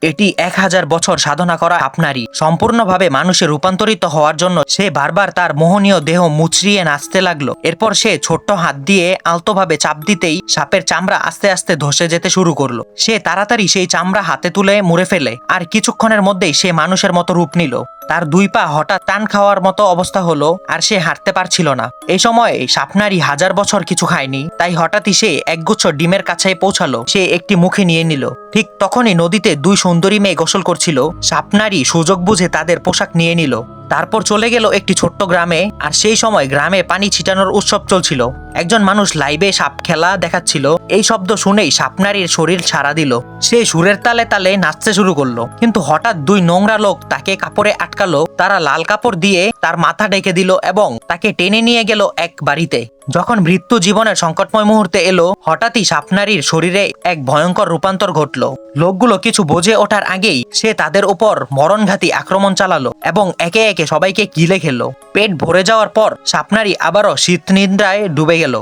এটি 1000 বছর সাধনা করা আপনারই সম্পূর্ণভাবে মানুষে রূপান্তরিত হওয়ার জন্য সে বারবার তার মোহনীয় দেহ মুচড়িয়ে নাচতে লাগলো। এরপর সে ছোট্ট হাত দিয়ে আলতোভাবে চাপ দিতেই সাপের চামড়া আস্তে আস্তে ধসে যেতে শুরু করলো। সে তাড়াতাড়ি সেই চামড়া হাতে তুলে মুড়ে ফেলে আর কিছুক্ষণের মধ্যেই সে মানুষের মতো রূপ নিল। তার দুই পা হঠাৎ টান খাওয়ার মতো অবস্থা হলো আর সে হাঁটতে পারছিল না। এই সময় স্বপ্নারী 1000 বছর কিছু খায়নি, তাই হঠাৎই সে একগুচ্ছ ডিমের কাছে পৌঁছালো। সে একটি মুখে নিয়ে নিল। ঠিক তখনই নদীতে দুই সুন্দরী মেয়ে গোসল করছিল। স্বপ্নারী সুযোগ বুঝে তাদের পোশাক নিয়ে নিল। তারপর চলে গেল একটি ছোট্ট গ্রামে। আর সেই সময় গ্রামে পানি ছিটানোর উৎসব চলছিল। একজন মানুষ লাইভে সাপ খেলা দেখাচ্ছিল। এই শব্দ শুনেই স্বপ্নারীর শরীর ছাড়া দিল। সে সুরের তালে তালে নাচতে শুরু করলো। কিন্তু হঠাৎ দুই নোংরা লোক তাকে কাপড়ে আটকালো। তারা লাল কাপড় দিয়ে তার মাথা ঢেকে দিল এবং তাকে টেনে নিয়ে গেল এক বাড়িতে। যখন মৃত্যু জীবনের সংকটময় মুহূর্তে এলো, হঠাৎই স্বপ্নারীর শরীরে এক ভয়ঙ্কর রূপান্তর ঘটলো। লোকগুলো কিছু বোঝে ওঠার আগেই সে তাদের উপর মরণঘাতী আক্রমণ চালালো এবং একে একে সবাইকে গিলে খেলো। পেট ভরে যাওয়ার পর স্বপ্নারী আবারও শীত নিদ্রায় ডুবে গেল।